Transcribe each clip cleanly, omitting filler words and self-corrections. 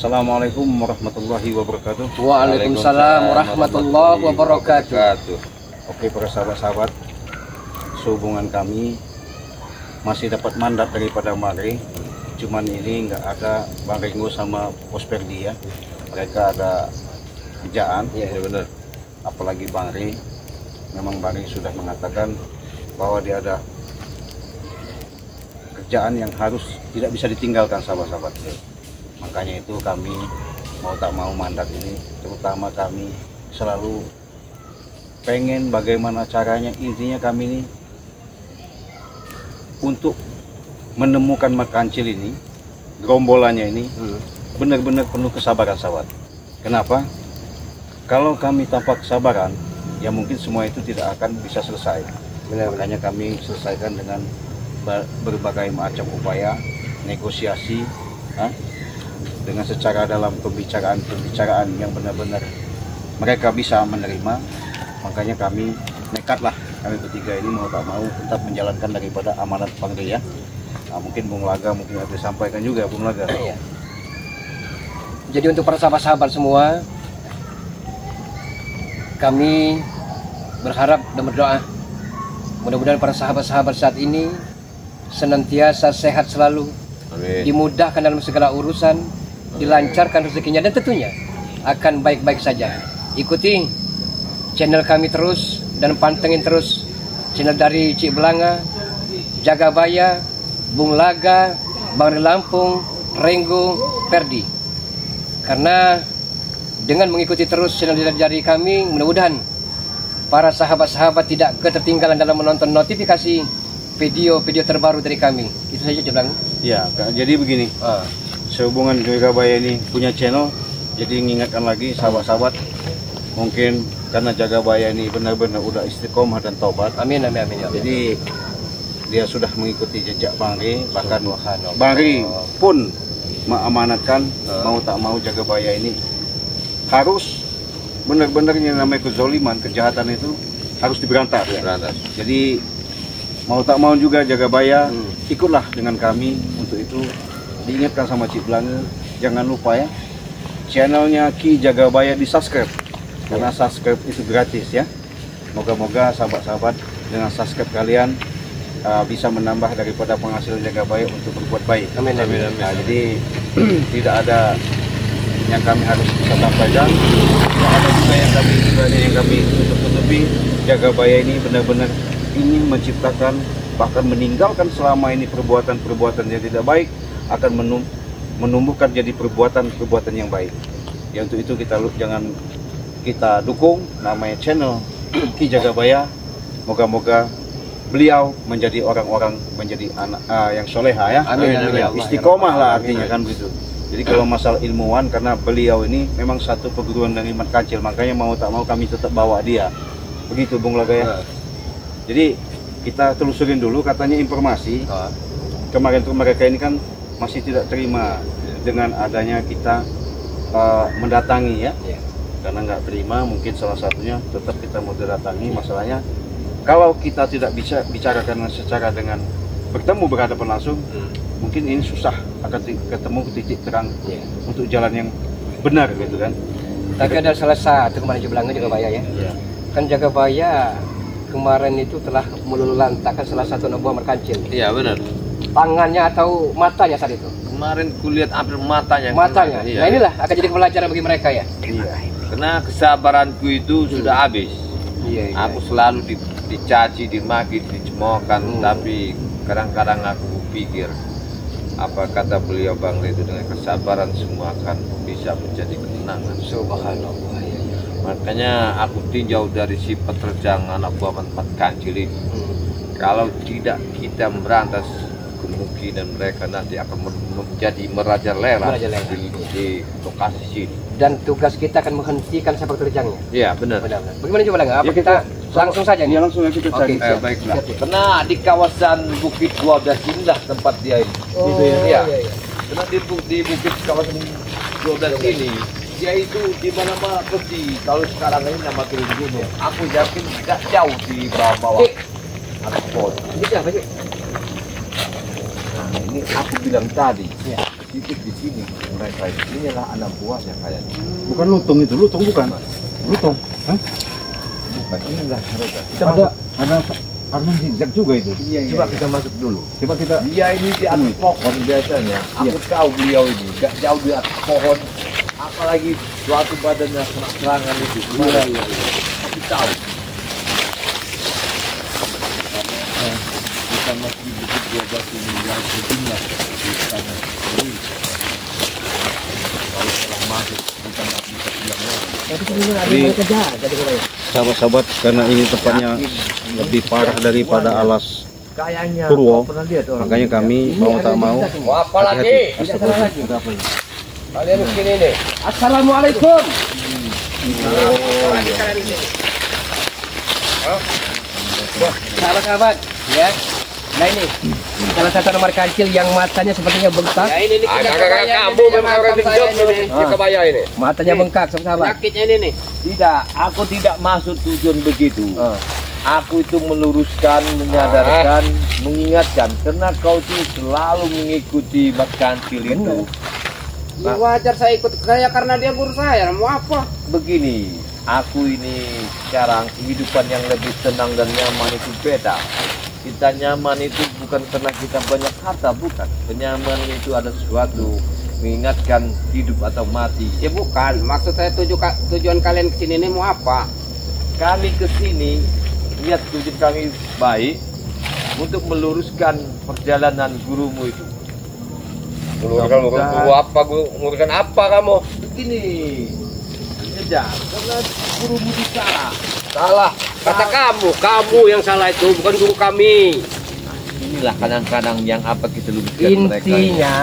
Assalamualaikum warahmatullahi wabarakatuh. Waalaikumsalam warahmatullahi wabarakatuh. Oke para sahabat-sahabat, sehubungan kami masih dapat mandat daripada Mare. Cuman ini nggak ada Bang Ringo sama Posperdi ya. Mereka ada kerjaan. Iya benar. Apalagi Bang Ri. Memang Bang Ri sudah mengatakan bahwa dia ada kerjaan yang harus tidak bisa ditinggalkan sahabat-sahabat. Makanya itu kami mau tak mau mandat ini, terutama kami selalu pengen bagaimana caranya, intinya kami ini untuk menemukan Merkancil ini, gerombolannya ini benar-benar penuh kesabaran sahabat. Kenapa? Kalau kami tanpa kesabaran, ya mungkin semua itu tidak akan bisa selesai. Makanya kami selesaikan dengan berbagai macam upaya, negosiasi, dengan secara dalam pembicaraan yang benar-benar mereka bisa menerima. Makanya kami nekatlah, kami bertiga ini mau tak mau tetap menjalankan daripada amanat Bang Ri ya. Mungkin Bung Laga mungkin ada sampaikan juga Bung Laga. Iya. Jadi untuk para sahabat-sahabat semua, kami berharap dan berdoa mudah-mudahan para sahabat-sahabat saat ini senantiasa sehat selalu. Amin. Dimudahkan dalam segala urusan, dilancarkan rezekinya, dan tentunya akan baik-baik saja. Ikuti channel kami terus dan pantengin terus channel dari Cik Belanga, Jagabaya, Bung Laga, Bang Ri Lampung, Ringo, Perdi. Karena dengan mengikuti terus channel dari kami, mudah-mudahan para sahabat-sahabat tidak ketertinggalan dalam menonton notifikasi video-video terbaru dari kami. Itu saja Cik Belanga. Ya, jadi begini. Sehubungan Jagabaya ini punya channel, jadi mengingatkan lagi sahabat-sahabat, mungkin karena Jagabaya ini benar-benar udah istiqomah dan taubat. Amin, amin, amin. Jadi dia sudah mengikuti jejak Bang Ri, bahkan Bang Ri pun mengamanatkan mau tak mau Jagabaya ini harus benar-benar yang namanya kezoliman, kejahatan itu harus diberantas. Jadi mau tak mau juga Jagabaya ikutlah dengan kami untuk itu. Diingatkan sama Cik Belanga, jangan lupa ya, channelnya Ki Jagabaya di subscribe, karena subscribe itu gratis ya. Moga-moga sahabat-sahabat dengan subscribe kalian bisa menambah daripada penghasilan Jagabaya untuk berbuat baik. Amin, amin, amin. Nah, jadi tidak ada yang kami harus bisa sampaikan, tidak ada juga yang kami tutup-tutupi. Jagabaya ini benar-benar ingin menciptakan, bahkan meninggalkan selama ini perbuatan-perbuatan yang tidak baik, akan menumbuhkan jadi perbuatan-perbuatan yang baik. Ya untuk itu jangan kita dukung namanya channel Ki Jagabaya. Moga-moga beliau menjadi orang-orang, menjadi anak yang soleha ya. Amin, amin. Istiqomah lah artinya kan begitu. Jadi kalau masalah ilmuwan, karena beliau ini memang satu perguruan dari Merkancil, makanya mau tak mau kami tetap bawa dia. Begitu Bung Laga ya. Jadi kita telusurin dulu, katanya informasi kemarin tuh mereka ini kan masih tidak terima dengan adanya kita mendatangi ya. Karena nggak terima, mungkin salah satunya tetap kita mau datangi. Masalahnya kalau kita tidak bisa bicarakan secara dengan bertemu berhadapan langsung, mungkin ini susah akan ketemu titik terang untuk jalan yang benar gitu kan. Tapi ada salah satu kemarin Jagabaya Jagabaya ya. Kan Jagabaya kemarin itu telah melululantakkan salah satu anak buah Merkancil. Iya benar. Tangannya atau matanya saat itu? Kemarin kulihat hampir matanya. Matanya. Nah inilah akan jadi pelajaran bagi mereka ya. Iya. Karena kesabaranku itu sudah habis. Iya. Aku selalu dicaci, dimaki, dicemoohkan, tapi kadang-kadang aku pikir apa kata beliau Bang Ri itu, dengan kesabaran semua akan bisa menjadi kemenangan. Subhanallah. Makanya aku tinjau dari sifat terjang anak buah Merkancil ini. Kalau tidak kita memberantas, kemungkinan mereka nanti akan menjadi merajalela di lokasi sini. Dan tugas kita akan menghentikan sepak terjangnya. Iya benar. Bagaimana coba Apa ya, kita langsung saja nih? Langsung aja kita cari. Baiklah. Karena di kawasan Bukit 12 inilah tempat dia ini. Iya. Karena di bukit kawasan 12 ini, dia itu di mana-mana pergi. Kalau sekarang ini nama turun gunung, aku yakin tidak jauh di bawah-bawah. Ini siapa sih? Nah, ini aku bilang tadi, titik di sini mereka inilah anak buahnya kayaknya. Bukan lutung itu, lutung bukan. Lutung. Hah? Bukan, inilah mereka. Kita Ada karena zigzag juga itu. coba kita masuk dulu. Coba kita. Dia ini di atas pohon biasanya. Aku tahu beliau ini gak jauh di atas pohon. Apalagi suatu badannya kena serangan itu. Iya. Aku tahu. Kita masih di Bukit 12 ini yang berjumlah di sana. Kalau setelah masuk kita nggak bisa bilang lagi. Sahabat-sahabat, karena ini tempatnya lebih parah daripada alas Kayaknya Purwo, pernah lihat orang makanya kami mau tak mau Mau apa lagi? hati-hati. Kalian begini nih. Assalamualaikum. Sahabat-sahabat, ya. Nah ini salah satu nomor kancil yang matanya sepertinya bengkak. Ya ini nih kita kamu memang orang pinjam ini di kebaya ini. Matanya bengkak, sahabat. Sakitnya ini nih. Tidak, aku tidak maksud tujuan begitu. Aku itu meluruskan, menyadarkan, mengingatkan. Karena kau itu selalu mengikuti Mas Kancil itu. Ya wajar saya ikut saya karena dia guru saya. Mau apa? Begini, aku ini sekarang kehidupan yang lebih tenang dan nyaman itu beda. Kita nyaman itu bukan karena kita banyak harta, bukan. Kenyamanan itu ada sesuatu mengingatkan hidup atau mati. Ya bukan. Maksud saya tujuan kalian kesini ini mau apa? Kami kesini lihat tujuan kami baik untuk meluruskan perjalanan gurumu itu. Nguruskan apa kamu? Begini, saja karena gurumu itu salah. Salah. Kata kamu yang salah itu, bukan guru kami. Inilah kadang-kadang yang apa kita luruskan mereka. Intinya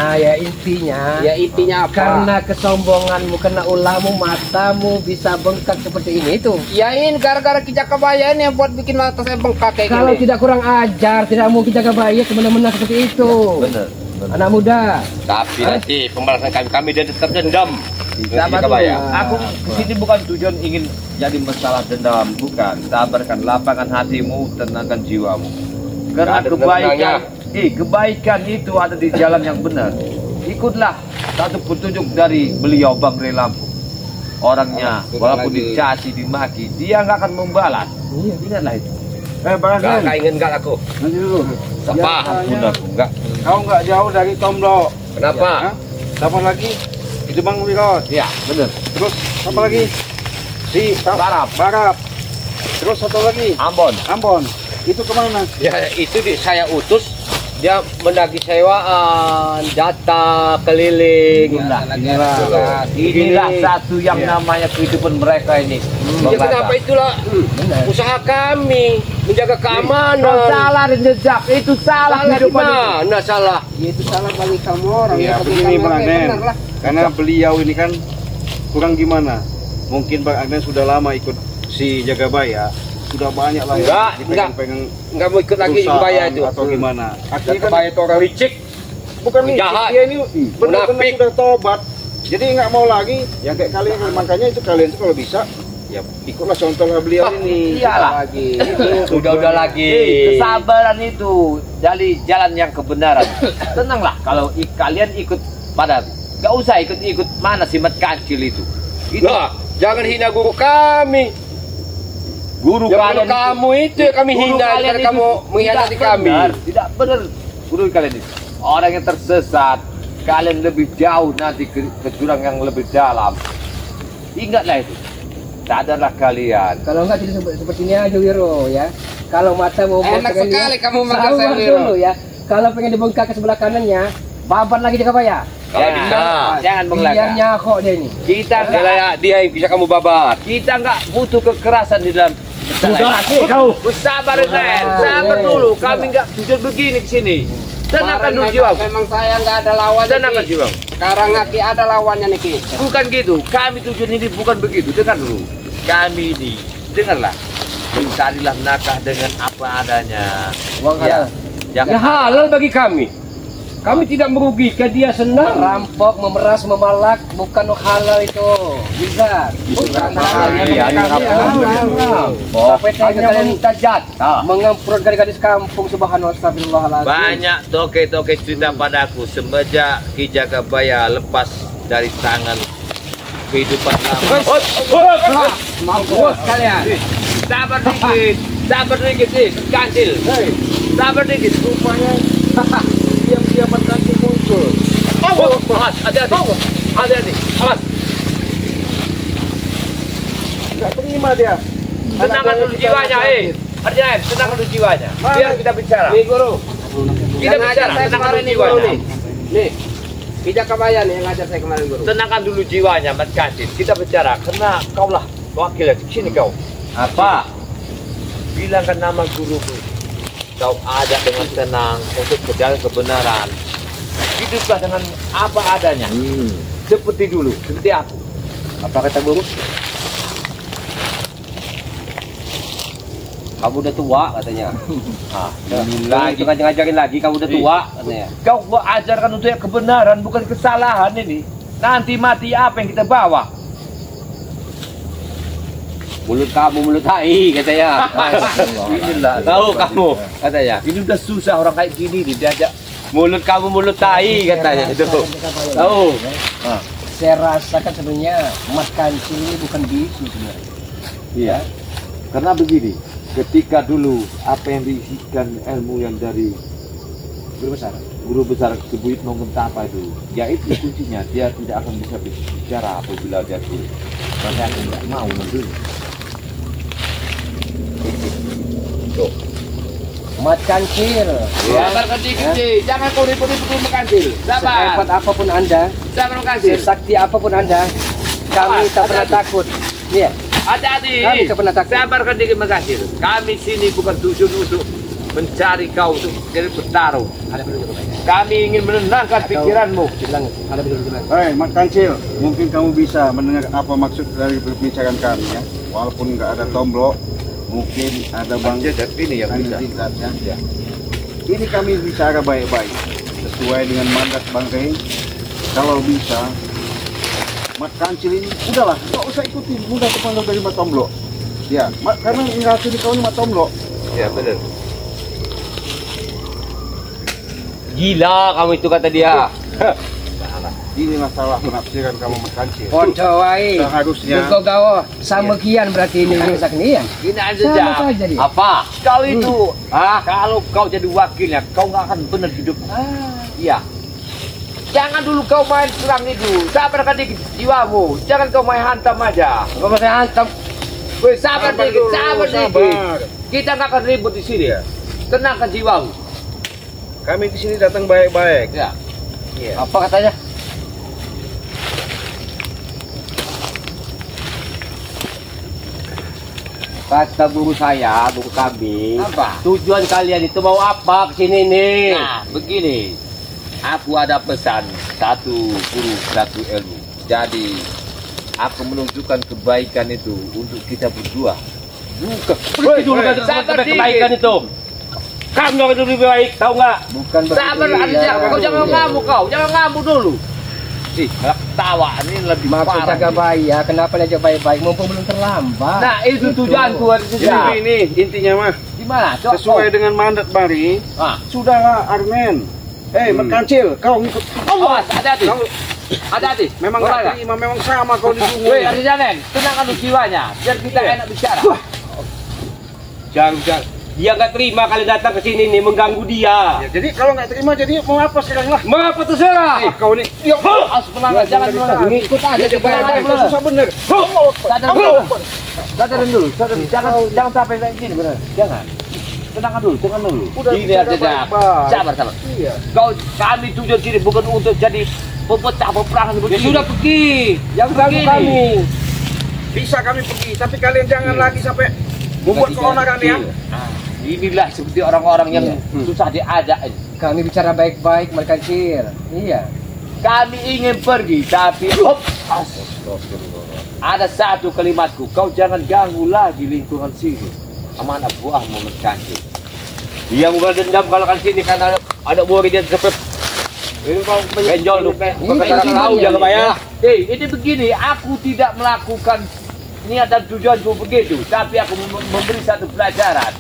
Ya intinya apa? karena kesombonganmu, karena ulahmu, matamu bisa bengkak seperti ini itu. Ya ini gara-gara kijak kebaya ini yang buat bikin mata saya bengkak kayak Kalau gini. tidak kurang ajar, tidak mungkin jaga bayi semena-mena seperti itu. Benar. Anak muda. Tapi nanti pembalasan kami dia tetap dendam. Sabar dulu. Aku kesini bukan tujuan ingin jadi masalah dendam, bukan. Sabarkan, lapangkan hatimu, tenangkan jiwamu. Karena kebaikan itu ada di jalan yang benar. Ikutlah satu petunjuk dari beliau Bang Rey Lampung. Orangnya walaupun dicaci, dimaki, dia nggak akan membalas. Ingatlah itu. Bang Hasan, Enggak ingin enggak aku. nanti dulu. Siapa? Ampun aku, enggak. Kau nggak jauh dari Tomlo. Kenapa? Hah? Siapa lagi? Itu Bang Wiros. Ya, benar. Terus siapa lagi? Si Barap. Terus satu lagi Ambon. Itu kemana? Ya itu saya utus dia menagih sewaan, data keliling. Inilah satu yang namanya kehidupan mereka ini. Ya kenapa itulah usaha kami menjaga keamanan. Salah dan jejak itu salah kehidupan itu. Nah, salah. Ya itu salah bagi kamu orang. Ya bagi begini kamu Bang orang, ya Agnen. benar lah. Karena beliau ini kan kurang gimana. Mungkin Bang Agnen sudah lama ikut si Jagabaya. Sudah banyak lah Enggak. dipegang-pegang Enggak mau ikut lagi perusahaan kebaya itu. atau gimana. Akhirnya kan Kebaya itu orang licik. bukan licik, jahat, dia ini benar-benar munafik. sudah tobat. Jadi nggak mau lagi yang kayak kalian. Makanya itu kalian tuh kalau bisa ya ikutlah contohlah beliau ini. Iyalah. Lagi. Udah lagi. Kesabaran itu dari jalan yang kebenaran. Tenanglah kalau kalian ikut pada. Gak usah ikut mana si Mat Kancil itu. Itu Nah, jangan hina guru kami. guru Yang kalian kamu itu yang kami guru hina kalian karena itu kamu mengkhianati tidak kami. benar, tidak benar guru kalian itu. Orang yang tersesat, kalian lebih jauh nanti ke jurang yang lebih dalam. Ingatlah itu. Sadarlah kalian. Kalau enggak jadi seperti ini aja Wiro ya. Kalau mata mau Enak sekali kamu manggil saya sabar Wiro. dulu ya. Kalau pengen dibengkak ke sebelah kanannya, babat lagi jaga bayar. Kalau Ya, bisa. jangan Biar mengelak. nyakok dia ini. Kita Dia nggak dia yang bisa kamu babat. kita nggak butuh kekerasan di dalam. Sudah kau. Sabar sabar dulu. Kami nggak tujuan begini ke sini. Tenangkan dulu jiwa. Memang saya nggak ada lawannya. Tenangkan Ki. jiwa. Sekarang Aki ada lawannya nih Ki. Bukan gitu. Kami tujuan ini bukan begitu. Dengar dulu. Kami ini, dengarlah. Mencarilah nafkah dengan apa adanya. Uang halal. Jangan Ya halal bagi kami. Kami tidak merugikan, dia senang. Merampok, memeras, memalak bukan halal itu. Bisa. Bukan halal. Sampai tega kalian minta jatah. Mengampur gadis kampung, subhanallah, astagfirullahaladzim. Banyak toke-toke cerita padaku semenjak Ki Jagabaya lepas dari tangan kehidupan lama. Mampus kalian. Sabar dikit sih, kancil. Sabar dikit. Rupanya diam-diam nanti muncul. Awas, hati-hati, awas. Nggak terima dia. Tenangkan dulu jiwanya, Arjan, tenangkan dulu jiwanya. Biar kita bicara. Nih guru. Kita bicara, tenangkan dulu jiwanya. Nih. Ki Jagabaya nih yang ngajar saya kemarin guru. Tenangkan dulu jiwanya, Mas Kancil. Kita bicara, karena kaulah wakilnya. Sini kau. Apa? Bilangkan nama guruku. Kau ajak dengan tenang untuk berjalan kebenaran. Hiduplah dengan apa adanya. Seperti dulu, seperti aku. Apa kata guru? Kamu udah tua katanya. Lagi ngajarin lagi kamu udah tua katanya. Kau ajarkan untuk yang kebenaran, bukan kesalahan ini. Nanti mati apa yang kita bawa? Mulut kamu mulut tai katanya. Inilah. Tahu kamu katanya. Ini udah susah orang kayak gini diajak. Mulut kamu mulut tai katanya itu. Tahu. Saya rasakan sebenarnya Mas Kancil ini bukan bisu sebenarnya. Iya. Karena begini, ketika dulu apa yang diisikan ilmu yang dari guru besar Kebuyut Nongentapa itu, yaitu kuncinya dia tidak akan bisa bicara apabila dia tulis. Karena aku tidak mau menulis. Tuh. Mas Kancil. Sabar sedikit sih. Jangan kau ribut-ribut sama Kancil. Sabar. Sehebat apapun Anda, Sabar Kancil. sesakti apapun Anda, kami tak pernah takut. Iya. Hati-hati. Kami tak pernah takut. Sabarkan dikit Mas Kancil. Kami sini bukan tujuan untuk mencari kau untuk jadi bertaruh. Kami ingin menenangkan pikiranmu. Hei, Mas Kancil, mungkin kamu bisa mendengar apa maksud dari perbincangan kami ya. Walaupun nggak ada tombol, mungkin ada bang ini yang bisa. ya. Ini kami bicara baik-baik sesuai dengan mandat Bang Rey. Kalau bisa, Mas Kancil ini udahlah, nggak usah ikuti, mudah terpanggil dari Mat Tomblo. Ya, karena yang racuni kau ini Mat Tomblo. Ya benar. Gila kamu itu kata dia. Ini masalah penafsiran kamu Mas Kancil. Podo wae. Seharusnya Engkau gawo sama kian berarti ini rusak nih ya. Ini aja Sama saja dia. Apa? Kau itu, kalau kau jadi wakilnya, kau nggak akan benar hidup. Iya. Jangan dulu kau main serang itu. Sabarkan dikit jiwamu. Jangan kau main hantam aja. Kau masih hantam. Woi, sabar dikit, dulu, sabar sabar. dikit. Kita nggak akan ribut di sini ya. Tenangkan jiwamu. kami di sini datang baik-baik. Ya. Apa katanya? Kata guru saya, guru kami. Apa? Tujuan kalian itu mau apa kesini nih? Nah, begini. Aku ada pesan, satu guru, satu ilmu. Jadi, aku menunjukkan kebaikan itu untuk kita berdua. Bukan. Berhenti dulu kan sabar kebaikan itu. Kamu yang lebih baik, tahu nggak? Bukan berarti. Sabar, kau jangan ngamuk kau, jangan ngamuk dulu. Tawa ini lebih Maksud parah. jaga baik, kenapa dia jaga baik? Mumpung belum terlambat. Nah, itu tujuanku harusnya. Ini intinya mah Di mana? Coba. sesuai dengan mandat Bari. Sudahlah Armen. Mas Kancil, kau ngikut. Awas, hati-hati. Hati-hati. Memang nggak terima, memang sama kau ditunggu. Woi, Arjanen, tenangkan dulu jiwanya, biar kita enak bicara. Jangan. Dia nggak terima kalian datang ke sini nih mengganggu dia. Ya, jadi kalau nggak terima, jadi mau apa sekarang lah? Mengapa terserah? Kau ini, Jangan Ngikut aja susah bener. Sadarin dulu. Jangan sampai kayak gini benar. Jangan. Tenangkan dulu. Udah Gini bicara aja, baik-baik. sabar. Iya. Kami tujuan sini bukan untuk jadi pemecah peperangan seperti Ya sudah pergi. Yang ganggu Begini. kami. Bisa kami pergi, tapi kalian jangan lagi sampai membuat keonaran ya. Inilah seperti orang-orang yang susah diajak. Kami bicara baik-baik, mereka Kancil. Iya. Kami ingin pergi, tapi ada satu kalimatku. Kau jangan ganggu lagi lingkungan sini. Sama anak buahmu Kancil. Dia bukan dendam kalau kan sini karena ada buah dia sampai Benjol tuh. Perkataan tahu jangan bayar. Ini begini, aku tidak melakukan niat dan tujuanku begitu, tapi aku memberi satu pelajaran.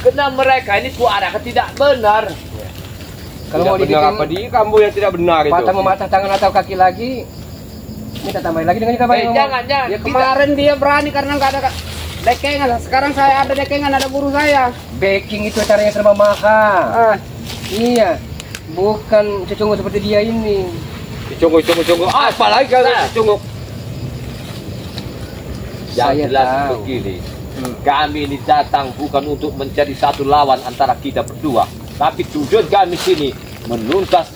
Karena mereka ini suara tidak benar. Kalau mau dibikin apa di kamu yang tidak benar itu. Patah mematah tangan atau kaki lagi, minta tambahin lagi dengan kabar. Jangan. Ya, kemarin dia berani karena nggak ada dekengan. Sekarang saya ada dekengan, ada guru saya. Backing itu caranya serba mahal. Iya, bukan cecunguk seperti dia ini. Cecunguk. Apalagi kalau cecunguk. Yang jelas begini, kami ini datang bukan untuk menjadi satu lawan antara kita berdua, tapi tujuan kami sini menuntas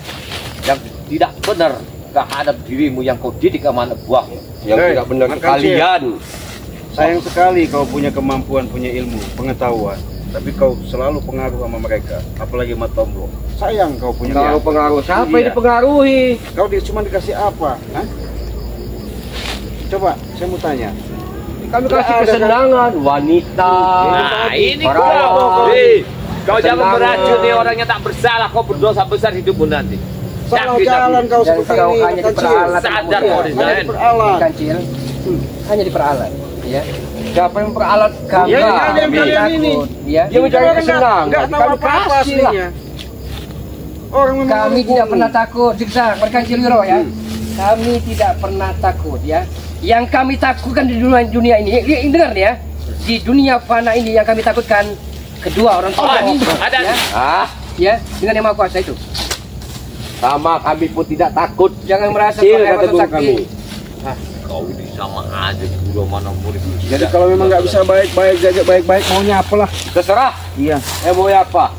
yang tidak benar terhadap dirimu yang kau didik sama anak buahmu. Yang tidak benar ke kalian. Sayang sekali kau punya kemampuan, punya ilmu, pengetahuan, tapi kau selalu pengaruh sama mereka, apalagi Matombro. Sayang kau punya pengaruh. Siapa yang dipengaruhi? Kau cuma dikasih apa? Hah? Coba, saya mau tanya. Kami kasih kesenangan, wanita. Nah, ini kau jangan beracuni orang yang tak bersalah. Kau berdosa besar hidupmu nanti. Salah jalan kau seperti ini. Hanya diperalat. Sadar kau di sana. Kancil, hanya diperalat. Ya. Siapa yang peralat kami? Ya, kalian ini. Ya. Dia mencari kesenangan. Enggak tahu apa-apa aslinya. Kami tidak pernah takut. Siksa, berkancil Wiro ya. Kami tidak pernah takut ya. Yang kami takutkan di dunia ini, dengar nih ya, di dunia fana ini yang kami takutkan kedua orang tua ini. Ada. Ya, dengan yang Maha Kuasa itu. Sama kami pun tidak takut. Jangan merasa kata sakti. Kau ini sama aja guru mana murid. Jadi kalau memang nggak bisa baik-baik, jajak baik-baik, maunya apalah? Terserah. Iya. Mau apa?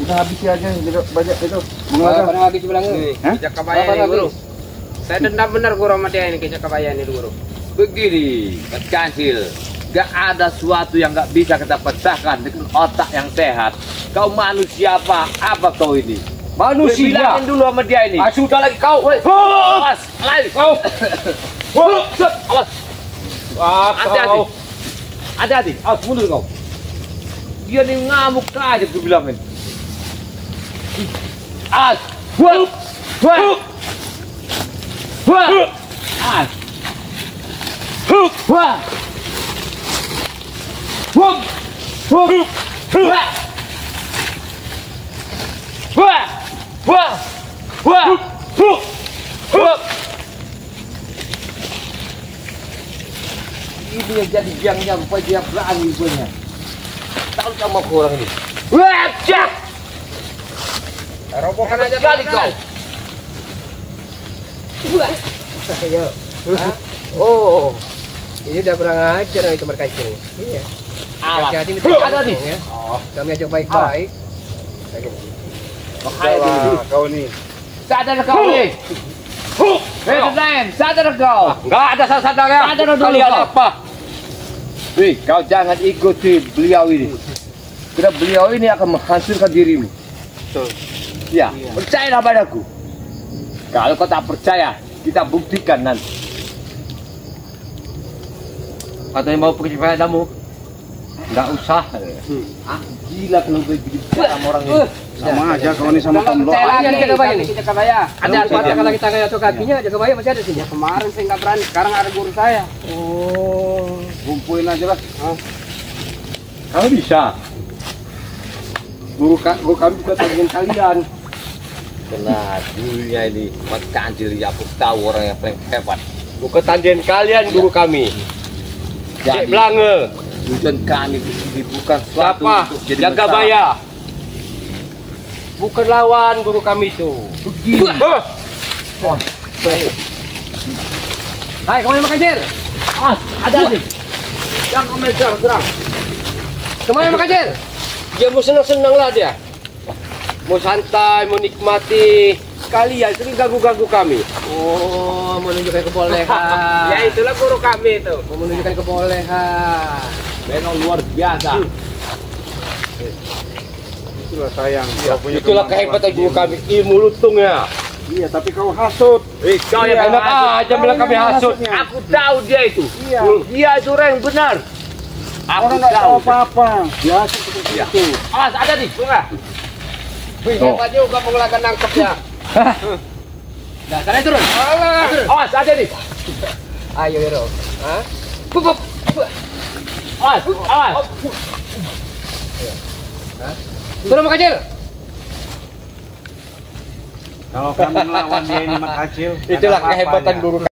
Udah habis aja, banyak itu. Mana habis bilangnya? Kicak kabaya ini guru. Saya dendam benar guru sama dia ini kicak kabaya ini guru. Begini, Kancil, gak ada sesuatu yang gak bisa kita pecahkan dengan otak yang sehat. Kau manusia apa? Apa kau ini? Manusia. Bilangin dulu sama dia ini. Sudah lagi kau. Awas, lari kau. Awas. Hati-hati. Hati-hati. Awas, mundur kau. Dia nih ngamuk aja tuh bilangin. Awas. Wah. Ini yang jadi yang pajak berani punya. Tahu sama orang ini. Wajah. Robohkan aja Kali kau. Ayo. Oh, ini udah kurang ajar itu berkancil. Iya. Hati-hati Ada nih. ya. Kami ajak baik-baik. Kau nih. Sadar kau nih. Sadar kau. Enggak ada sadar-sadarnya. Sadar dulu Kalian kau. apa? Wih, kau jangan ikuti beliau ini. Karena beliau ini akan menghancurkan dirimu. Betul. Ya, percayalah padaku. Kalau kau tak percaya, kita buktikan nanti. Katanya mau pergi padamu, nggak usah. Gila kalau begitu sama orang ini. Sama aja kau ini sama Tomlo. Kicak kabaya. Ada patahkan lagi tangannya atau kakinya, jaga bayar masih ada sini. Kemarin saya nggak berani, sekarang ada guru saya. Oh, Kumpulin aja lah. kamu bisa. Guru kami juga tandingin kalian. Karena dunia ini Mat Kancil ya, aku tahu orang yang paling hebat. Bukan tandingan kalian guru kami. Cek Blange. Tujuan kami di sini bukan suatu Siapa? untuk jadi Jaga besar. Baya. Bukan lawan guru kami itu. Begini. Hai, kemana Mak Kancil? Ada nih. Yang komentar serang. Kemana Mak Kancil? Dia mau senang-senang lah dia. Mau santai, mau nikmati. Kalian sering ganggu-ganggu kami. Oh, menunjukkan kebolehan. Ya itulah guru kami itu. Mau menunjukkan kebolehan. Memang luar biasa. Itulah sayang. Itulah kehebatan guru kami, ilmu lutungnya. Iya, tapi kau hasut. Kau yang Enak aja bilang kami hasut. Aku tahu dia itu. Iya. Dia itu orang yang benar. Aku Orang nggak tahu apa-apa. Biasa seperti Iya. itu. Awas, ada nih, bunga. Wih, hebat juga penggelakan nangkepnya. Nah, sana turun. Awas aja nih. Ayo, Hero. Hah? Pup. Awas. Turun Mak Kacil. Kalau kamu melawan dia ini Mak Kacil, Itulah ada apa-apanya. kehebatan guru